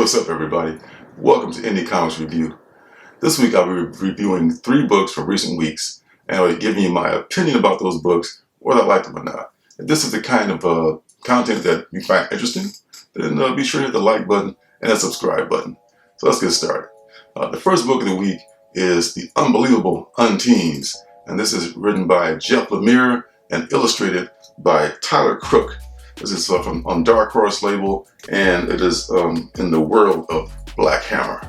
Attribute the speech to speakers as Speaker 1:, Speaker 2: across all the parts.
Speaker 1: What's up, everybody? Welcome to Indie Comics Review. This week I'll be reviewing 3 books from recent weeks, and I'll be giving you my opinion about those books, whether I like them or not. If this is the kind of content that you find interesting, then be sure to hit the like button and the subscribe button. So let's get started. The first book of the week is The Unbelievable Unteens, and this is written by Jeff Lemire and illustrated by Tyler Crook. This is on Dark Horse label, and it is in the world of Black Hammer.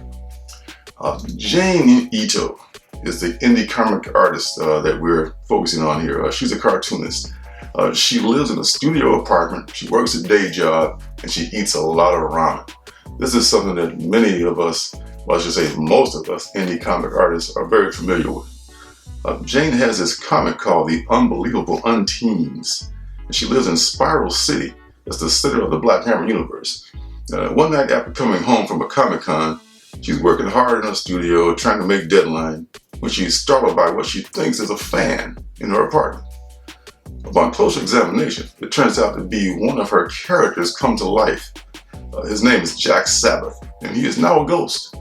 Speaker 1: Jane Ito is the indie comic artist that we're focusing on here. She's a cartoonist. She lives in a studio apartment, she works a day job, and she eats a lot of ramen. This is something that many of us, well, I should say most of us, indie comic artists are very familiar with. Jane has this comic called The Unbelievable Unteens. And she lives in Spiral City. That's the center of the Black Hammer universe. One night after coming home from a Comic-Con, she's working hard in her studio trying to make deadline when she's startled by what she thinks is a fan in her apartment. Upon closer examination, it turns out to be one of her characters come to life. His name is Jack Sabbath, and he is now a ghost.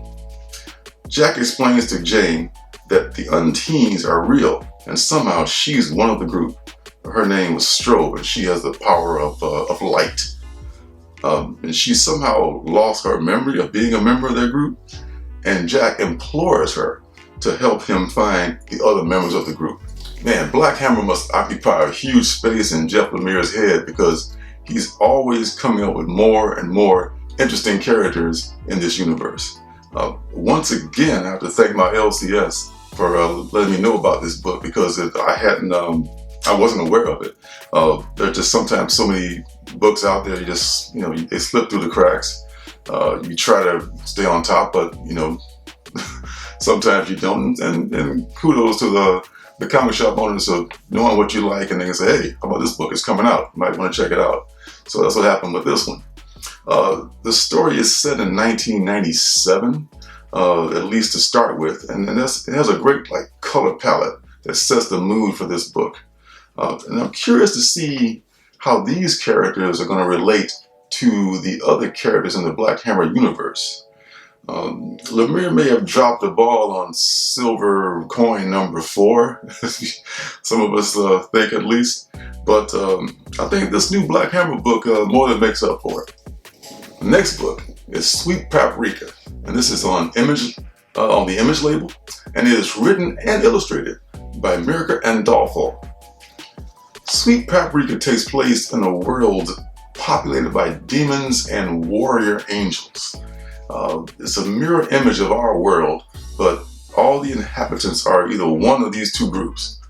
Speaker 1: Jack explains to Jane that the Unteens are real, and somehow she's one of the group. Her name was Strobe, and she has the power of light. And she somehow lost her memory of being a member of their group, and Jack implores her to help him find the other members of the group. Man, Black Hammer must occupy a huge space in Jeff Lemire's head because he's always coming up with more and more interesting characters in this universe. Once again, I have to thank my LCS for letting me know about this book because I wasn't aware of it. There are just sometimes so many books out there, they slip through the cracks. You try to stay on top, but sometimes you don't. And kudos to the comic shop owners of knowing what you like, and they can say, hey, how about this book? It's coming out. You might want to check it out. So that's what happened with this one. The story is set in 1997, at least to start with, and it has a great color palette that sets the mood for this book. And I'm curious to see how these characters are going to relate to the other characters in the Black Hammer universe. Lemire may have dropped the ball on silver coin number 4, some of us think at least, but I think this new Black Hammer book more than makes up for it. The next book is Sweet Paprika, and this is on the Image label, and it is written and illustrated by Mirka Andolfo. Sweet Paprika takes place in a world populated by demons and warrior angels. It's a mirror image of our world, but all the inhabitants are either one of these two groups.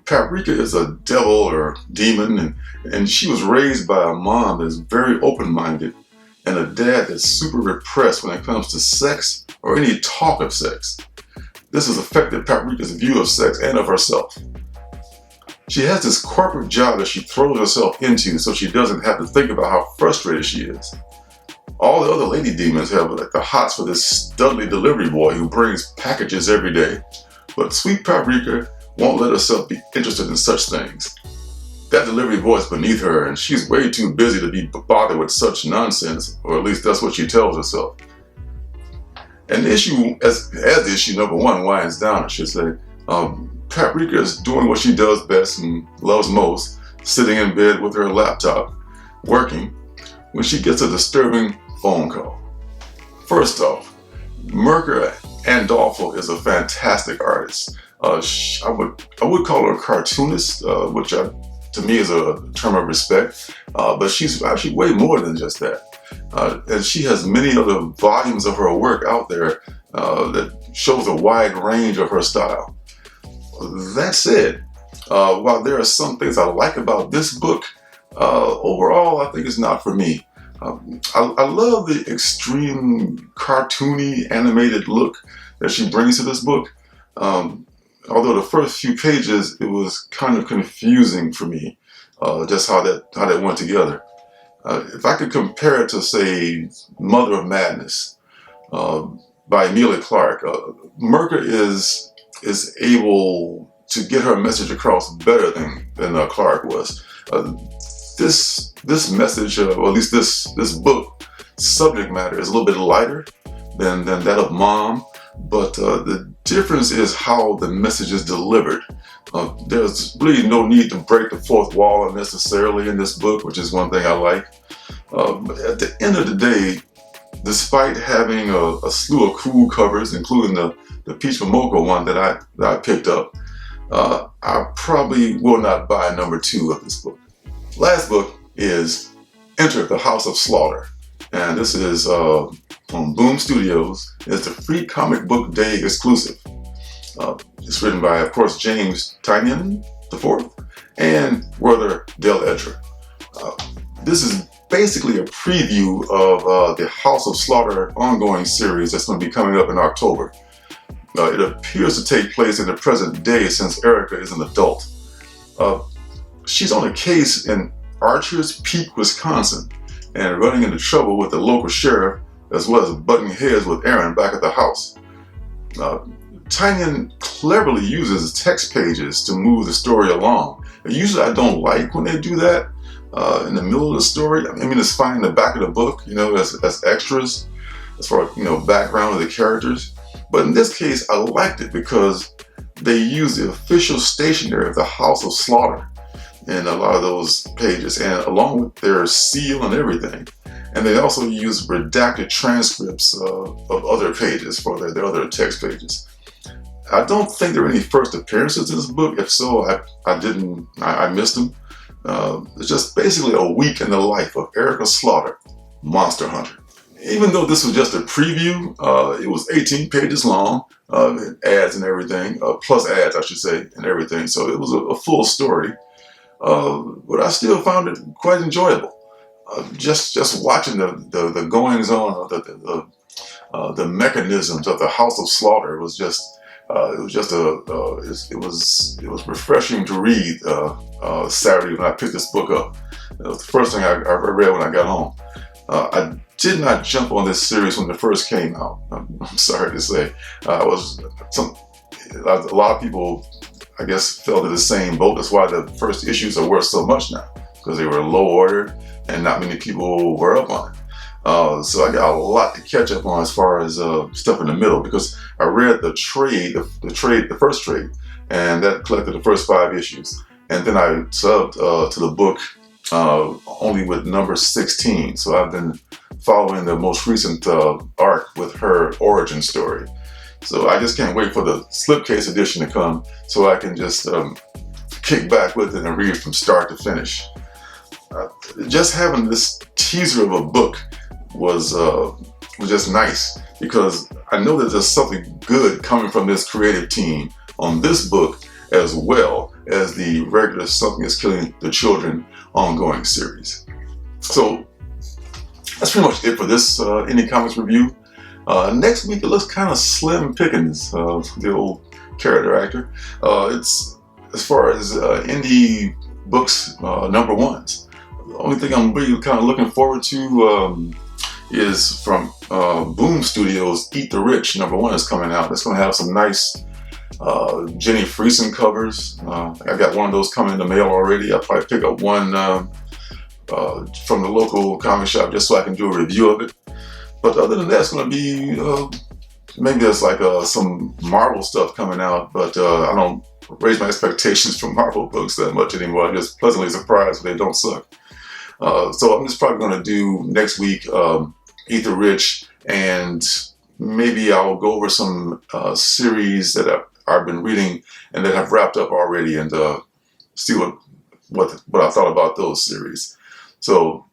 Speaker 1: Paprika is a devil or demon, and she was raised by a mom that's very open-minded and a dad that's super repressed when it comes to sex or any talk of sex. This has affected Paprika's view of sex and of herself. She has this corporate job that she throws herself into so she doesn't have to think about how frustrated she is. All the other lady demons have the hots for this studly delivery boy who brings packages every day. But Sweet Paprika won't let herself be interested in such things. That delivery boy is beneath her, and she's way too busy to be bothered with such nonsense, or at least that's what she tells herself. And the issue, as issue number 1 winds down, I should say, Paprika is doing what she does best and loves most, sitting in bed with her laptop, working, when she gets a disturbing phone call. First off, Mirka Andolfo is a fantastic artist. I would call her a cartoonist, which to me is a term of respect, but she's actually way more than just that. And she has many other volumes of her work out there that shows a wide range of her style. That said, while there are some things I like about this book, overall I think it's not for me. I love the extreme cartoony animated look that she brings to this book. Although the first few pages, it was kind of confusing for me, just how that went together. If I could compare it to, say, Mother of Madness by Emilia Clarke, Mirka is able to get her message across better than Clarke was. This message, or at least this book, subject matter is a little bit lighter than that of Mom, but the difference is how the message is delivered. There's really no need to break the fourth wall unnecessarily in this book, which is one thing I like. At the end of the day, despite having a slew of cool covers, including the Peach Momoko one that I picked up, I probably will not buy number 2 of this book. Last book is Enter the House of Slaughter, and this is from Boom Studios. It's a free comic book day exclusive. It's written by, of course, James Tynion IV and Werther Del Edra. This is basically a preview of the House of Slaughter ongoing series that's going to be coming up in October. It appears to take place in the present day since Erica is an adult. She's on a case in Archers Peak, Wisconsin, and running into trouble with the local sheriff, as well as butting heads with Aaron back at the house. Tynion cleverly uses text pages to move the story along. Usually I don't like when they do that in the middle of the story. I mean, it's fine in the back of the book, as extras, as far as, background of the characters. But in this case, I liked it because they used the official stationery of the House of Slaughter in a lot of those pages, and along with their seal and everything. And they also used redacted transcripts of other pages for their other text pages. I don't think there are any first appearances in this book. If so, I missed them. It's just basically a week in the life of Erica Slaughter, Monster Hunter. Even though this was just a preview, it was 18 pages long, ads and everything, plus ads, I should say, and everything. So it was a full story. But I still found it quite enjoyable. Just watching the goings on of the mechanisms of the House of Slaughter was it was refreshing to read Saturday when I picked this book up. It was the first thing I read when I got home. I did not jump on this series when it first came out. I'm sorry to say. A lot of people, I guess, fell to the same boat. That's why the first issues are worth so much now, because they were low ordered and not many people were up on it. So I got a lot to catch up on as far as stuff in the middle, because I read the first trade, and that collected the first 5 issues. And then I subbed to the book only with number 16. So I've been following the most recent arc with her origin story. So I just can't wait for the slipcase edition to come so I can just kick back with it and read from start to finish. Just having this teaser of a book was just nice, because I know that there's something good coming from this creative team on this book, as well as the regular Something is Killing the Children ongoing series. So that's pretty much it for this Indie Comics review. Next week it looks kind of slim pickings, the old character actor. It's as far as indie books number 1s. The only thing I'm really kind of looking forward to is from Boom Studios. Eat the Rich number 1 is coming out. It's going to have some nice Jenny Friesen covers. I got one of those coming in the mail already. I'll probably pick up one from the local comic shop just so I can do a review of it. But other than that, it's going to be maybe there's like some Marvel stuff coming out, but I don't raise my expectations from Marvel books that much anymore. I'm just pleasantly surprised when they don't suck. So I'm just probably going to do next week Eat the Rich, and maybe I'll go over some series that I've been reading and that have wrapped up already, and see what I thought about those series. So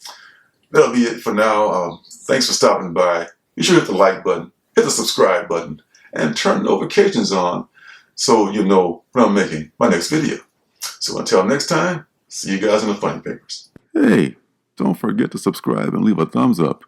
Speaker 1: that'll be it for now. Thanks for stopping by. Be sure to hit the like button, hit the subscribe button, and turn notifications on so you know when I'm making my next video. So until next time, see you guys in the funny papers. Hey, don't forget to subscribe and leave a thumbs up.